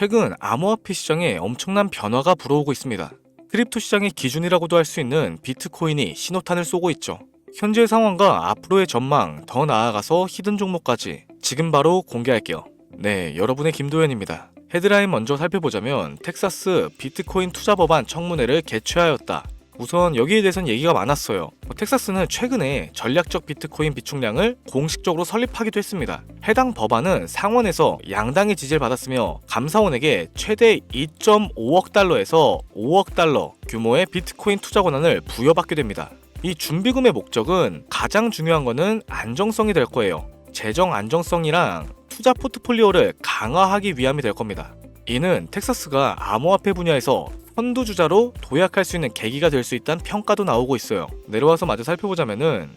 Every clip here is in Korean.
최근 암호화폐 시장에 엄청난 변화가 불어오고 있습니다. 크립토 시장의 기준이라고도 할 수 있는 비트코인이 신호탄을 쏘고 있죠. 현재 상황과 앞으로의 전망, 더 나아가서 히든 종목까지 지금 바로 공개할게요. 네, 여러분의 김도현입니다. 헤드라인 먼저 살펴보자면 텍사스 비트코인 투자 법안 청문회를 개최하였다. 우선 여기에 대해서는 얘기가 많았어요. 텍사스는 최근에 전략적 비트코인 비축량을 공식적으로 설립하기도 했습니다. 해당 법안은 상원에서 양당의 지지를 받았으며 감사원에게 최대 2.5억 달러에서 5억 달러 규모의 비트코인 투자 권한을 부여받게 됩니다. 이 준비금의 목적은 가장 중요한 거는 안정성이 될 거예요. 재정 안정성이랑 투자 포트폴리오를 강화하기 위함이 될 겁니다. 이는 텍사스가 암호화폐 분야에서 선두주자로 도약할 수 있는 계기가 될 수 있다는 평가도 나오고 있어요. 내려와서 마저 살펴보자면은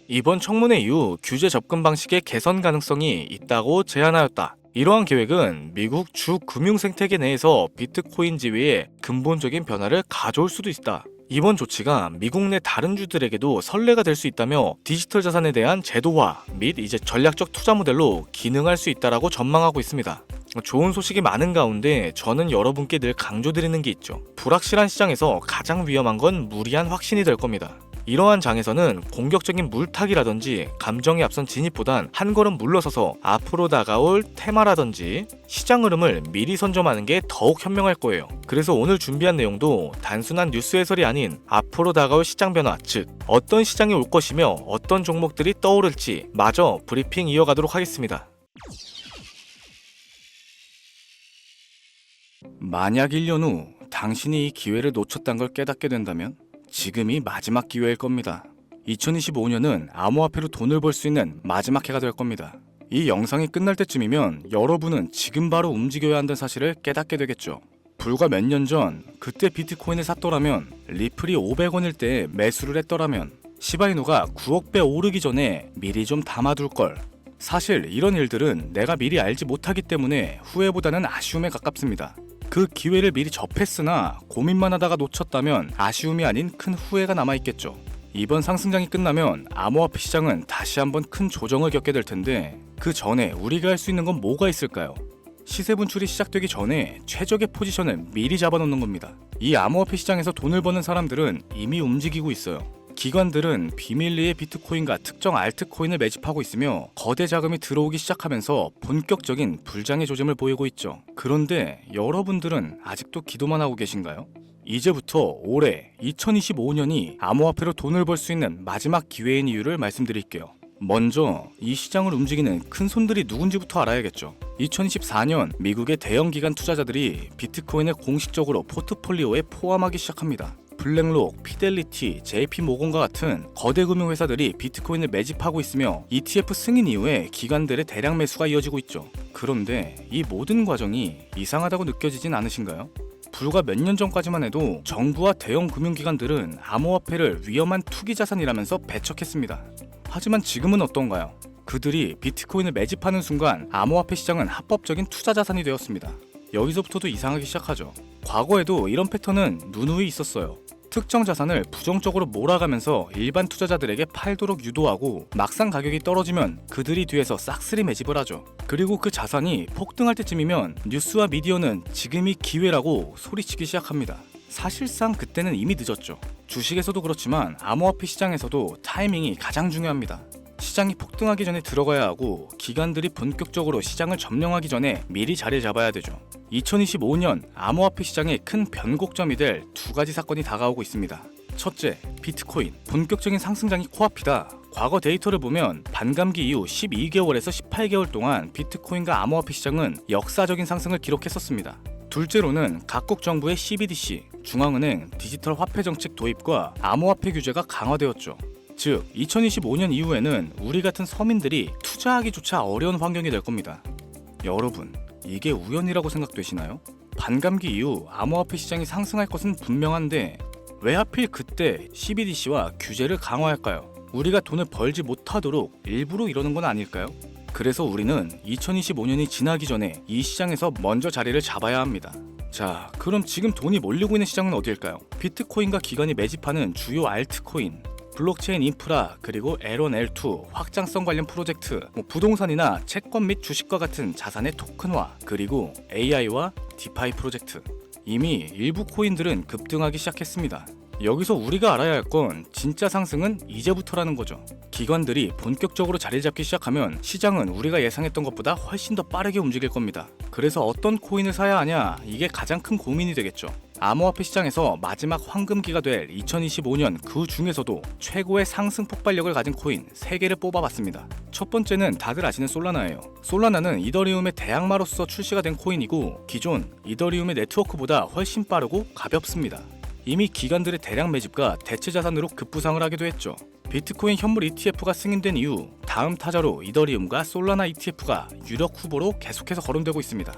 이번 청문회 이후 규제 접근 방식의 개선 가능성이 있다고 제안하였다. 이러한 계획은 미국 주 금융 생태계 내에서 비트코인 지위에 근본적인 변화를 가져올 수도 있다. 이번 조치가 미국 내 다른 주들에게도 선례가 될 수 있다며 디지털 자산에 대한 제도화 및 이제 전략적 투자 모델로 기능할 수 있다라고 전망하고 있습니다. 좋은 소식이 많은 가운데 저는 여러분께 늘 강조드리는 게 있죠. 불확실한 시장에서 가장 위험한 건 무리한 확신이 될 겁니다. 이러한 장에서는 공격적인 물타기라든지 감정에 앞선 진입보단 한 걸음 물러서서 앞으로 다가올 테마라든지 시장 흐름을 미리 선점하는 게 더욱 현명할 거예요. 그래서 오늘 준비한 내용도 단순한 뉴스 해설이 아닌 앞으로 다가올 시장 변화, 즉 어떤 시장이 올 것이며 어떤 종목들이 떠오를지 마저 브리핑 이어가도록 하겠습니다. 만약 1년 후 당신이 이 기회를 놓쳤다는 걸 깨닫게 된다면 지금이 마지막 기회일 겁니다. 2025년은 암호화폐로 돈을 벌 수 있는 마지막 해가 될 겁니다. 이 영상이 끝날 때쯤이면 여러분은 지금 바로 움직여야 한다는 사실을 깨닫게 되겠죠. 불과 몇 년 전 그때 비트코인을 샀더라면, 리플이 500원일 때 매수를 했더라면, 시바이누가 9억 배 오르기 전에 미리 좀 담아둘 걸. 사실 이런 일들은 내가 미리 알지 못하기 때문에 후회보다는 아쉬움에 가깝습니다. 그 기회를 미리 접했으나 고민만 하다가 놓쳤다면 아쉬움이 아닌 큰 후회가 남아있겠죠. 이번 상승장이 끝나면 암호화폐 시장은 다시 한번 큰 조정을 겪게 될 텐데 그 전에 우리가 할 수 있는 건 뭐가 있을까요? 시세 분출이 시작되기 전에 최적의 포지션을 미리 잡아놓는 겁니다. 이 암호화폐 시장에서 돈을 버는 사람들은 이미 움직이고 있어요. 기관들은 비밀리에 비트코인과 특정 알트코인을 매집하고 있으며 거대 자금이 들어오기 시작하면서 본격적인 불장의 조짐을 보이고 있죠. 그런데 여러분들은 아직도 기도만 하고 계신가요? 이제부터 올해 2025년이 암호화폐로 돈을 벌 수 있는 마지막 기회인 이유를 말씀드릴게요. 먼저 이 시장을 움직이는 큰 손들이 누군지부터 알아야겠죠. 2024년 미국의 대형 기관 투자자들이 비트코인을 공식적으로 포트폴리오에 포함하기 시작합니다. 블랙록, 피델리티, JP모건과 같은 거대 금융회사들이 비트코인을 매집하고 있으며 ETF 승인 이후에 기관들의 대량 매수가 이어지고 있죠. 그런데 이 모든 과정이 이상하다고 느껴지진 않으신가요? 불과 몇 년 전까지만 해도 정부와 대형 금융기관들은 암호화폐를 위험한 투기자산이라면서 배척했습니다. 하지만 지금은 어떤가요? 그들이 비트코인을 매집하는 순간 암호화폐 시장은 합법적인 투자자산이 되었습니다. 여기서부터도 이상하기 시작하죠. 과거에도 이런 패턴은 누누이 있었어요. 특정 자산을 부정적으로 몰아가면서 일반 투자자들에게 팔도록 유도하고 막상 가격이 떨어지면 그들이 뒤에서 싹쓸이 매집을 하죠. 그리고 그 자산이 폭등할 때쯤이면 뉴스와 미디어는 지금이 기회라고 소리치기 시작합니다. 사실상 그때는 이미 늦었죠. 주식에서도 그렇지만 암호화폐 시장에서도 타이밍이 가장 중요합니다. 시장이 폭등하기 전에 들어가야 하고 기관들이 본격적으로 시장을 점령하기 전에 미리 자리를 잡아야 되죠. 2025년 암호화폐 시장의 큰 변곡점이 될 두 가지 사건이 다가오고 있습니다. 첫째, 비트코인. 본격적인 상승장이 코앞이다. 과거 데이터를 보면 반감기 이후 12개월에서 18개월 동안 비트코인과 암호화폐 시장은 역사적인 상승을 기록했었습니다. 둘째로는 각국 정부의 CBDC, 중앙은행 디지털 화폐 정책 도입과 암호화폐 규제가 강화되었죠. 즉 2025년 이후에는 우리 같은 서민들이 투자하기조차 어려운 환경이 될 겁니다. 여러분, 이게 우연이라고 생각되시나요? 반감기 이후 암호화폐 시장이 상승할 것은 분명한데 왜 하필 그때 CBDC와 규제를 강화할까요? 우리가 돈을 벌지 못하도록 일부러 이러는 건 아닐까요? 그래서 우리는 2025년이 지나기 전에 이 시장에서 먼저 자리를 잡아야 합니다. 자, 그럼 지금 돈이 몰리고 있는 시장은 어딜까요? 비트코인과 기관이 매집하는 주요 알트코인, 블록체인 인프라, 그리고 L1, L2 확장성 관련 프로젝트, 부동산이나 채권 및 주식과 같은 자산의 토큰화, 그리고 AI와 디파이 프로젝트. 이미 일부 코인들은 급등하기 시작했습니다. 여기서 우리가 알아야 할 건 진짜 상승은 이제부터라는 거죠. 기관들이 본격적으로 자리를 잡기 시작하면 시장은 우리가 예상했던 것보다 훨씬 더 빠르게 움직일 겁니다. 그래서 어떤 코인을 사야 하냐, 이게 가장 큰 고민이 되겠죠. 암호화폐 시장에서 마지막 황금기가 될 2025년 그 중에서도 최고의 상승 폭발력을 가진 코인 3개를 뽑아봤습니다. 첫 번째는 다들 아시는 솔라나예요. 솔라나는 이더리움의 대항마로서 출시가 된 코인이고 기존 이더리움의 네트워크보다 훨씬 빠르고 가볍습니다. 이미 기관들의 대량 매집과 대체 자산으로 급부상을 하기도 했죠. 비트코인 현물 ETF가 승인된 이후 다음 타자로 이더리움과 솔라나 ETF가 유력 후보로 계속해서 거론되고 있습니다.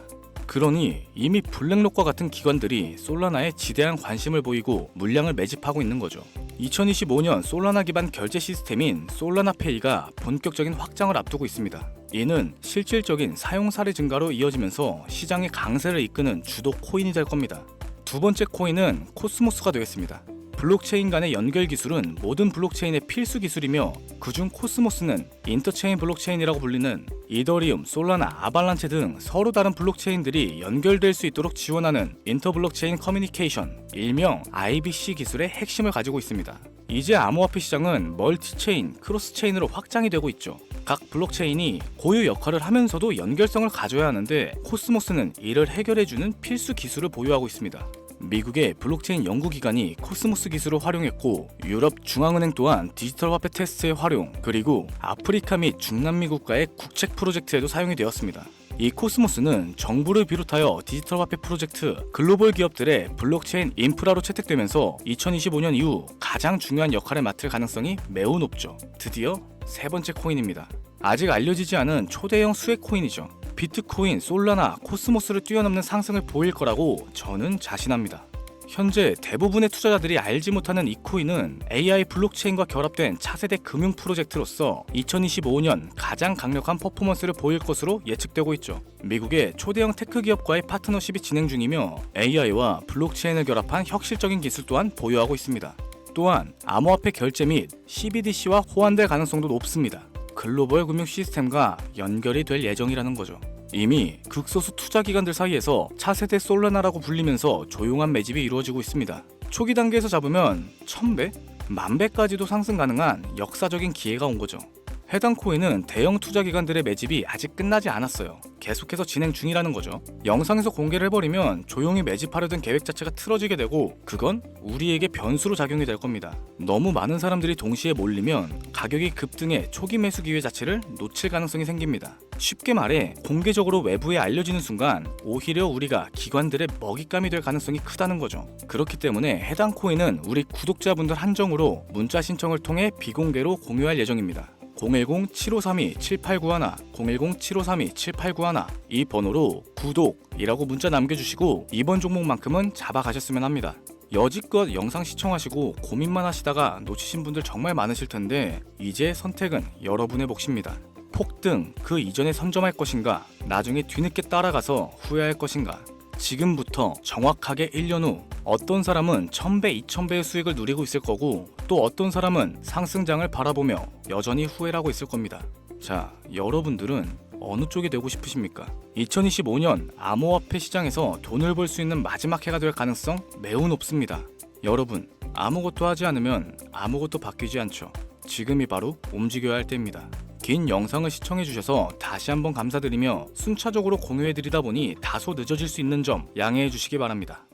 그러니 이미 블랙록과 같은 기관들이 솔라나에 지대한 관심을 보이고 물량을 매집하고 있는 거죠. 2025년 솔라나 기반 결제 시스템인 솔라나페이가 본격적인 확장을 앞두고 있습니다. 이는 실질적인 사용 사례 증가로 이어지면서 시장의 강세를 이끄는 주도 코인이 될 겁니다. 두 번째 코인은 코스모스가 되겠습니다. 블록체인 간의 연결 기술은 모든 블록체인의 필수 기술이며 그중 코스모스는 인터체인 블록체인이라고 불리는 이더리움, 솔라나, 아발란체 등 서로 다른 블록체인들이 연결될 수 있도록 지원하는 인터블록체인 커뮤니케이션, 일명 IBC 기술의 핵심을 가지고 있습니다. 이제 암호화폐 시장은 멀티체인, 크로스체인으로 확장이 되고 있죠. 각 블록체인이 고유 역할을 하면서도 연결성을 가져야 하는데 코스모스는 이를 해결해주는 필수 기술을 보유하고 있습니다. 미국의 블록체인 연구기관이 코스모스 기술을 활용했고 유럽 중앙은행 또한 디지털 화폐 테스트의 활용, 그리고 아프리카 및 중남미 국가의 국책 프로젝트에도 사용이 되었습니다. 이 코스모스는 정부를 비롯하여 디지털 화폐 프로젝트, 글로벌 기업들의 블록체인 인프라로 채택되면서 2025년 이후 가장 중요한 역할을 맡을 가능성이 매우 높죠. 드디어 세 번째 코인입니다. 아직 알려지지 않은 초대형 수혜 코인이죠. 비트코인, 솔라나, 코스모스를 뛰어넘는 상승을 보일 거라고 저는 자신합니다. 현재 대부분의 투자자들이 알지 못하는 이 코인은 AI 블록체인과 결합된 차세대 금융 프로젝트로서 2025년 가장 강력한 퍼포먼스를 보일 것으로 예측되고 있죠. 미국의 초대형 테크 기업과의 파트너십이 진행 중이며 AI와 블록체인을 결합한 혁실적인 기술 또한 보유하고 있습니다. 또한 암호화폐 결제 및 CBDC와 호환될 가능성도 높습니다. 글로벌 금융 시스템과 연결이 될 예정이라는 거죠. 이미 극소수 투자기관들 사이에서 차세대 솔라나라고 불리면서 조용한 매집이 이루어지고 있습니다. 초기 단계에서 잡으면 1000배? 10,000배까지도 상승 가능한 역사적인 기회가 온 거죠. 해당 코인은 대형 투자기관들의 매집이 아직 끝나지 않았어요. 계속해서 진행 중이라는 거죠. 영상에서 공개를 해버리면 조용히 매집하려던 계획 자체가 틀어지게 되고 그건 우리에게 변수로 작용이 될 겁니다. 너무 많은 사람들이 동시에 몰리면 가격이 급등해 초기 매수 기회 자체를 놓칠 가능성이 생깁니다. 쉽게 말해 공개적으로 외부에 알려지는 순간 오히려 우리가 기관들의 먹잇감이 될 가능성이 크다는 거죠. 그렇기 때문에 해당 코인은 우리 구독자분들 한정으로 문자 신청을 통해 비공개로 공유할 예정입니다. 010-7532-7891, 010-7532-7891 이 번호로 구독이라고 문자 남겨주시고 이번 종목만큼은 잡아가셨으면 합니다. 여지껏 영상 시청하시고 고민만 하시다가 놓치신 분들 정말 많으실 텐데 이제 선택은 여러분의 몫입니다. 폭등 그 이전에 선점할 것인가, 나중에 뒤늦게 따라가서 후회할 것인가. 지금부터 정확하게 1년 후 어떤 사람은 1000배, 2000배의 수익을 누리고 있을 거고 또 어떤 사람은 상승장을 바라보며 여전히 후회를 하고 있을 겁니다. 자, 여러분들은 어느 쪽이 되고 싶으십니까? 2025년 암호화폐 시장에서 돈을 벌 수 있는 마지막 해가 될 가능성 매우 높습니다. 여러분, 아무것도 하지 않으면 아무것도 바뀌지 않죠. 지금이 바로 움직여야 할 때입니다. 긴 영상을 시청해주셔서 다시 한번 감사드리며 순차적으로 공유해드리다 보니 다소 늦어질 수 있는 점 양해해 주시기 바랍니다.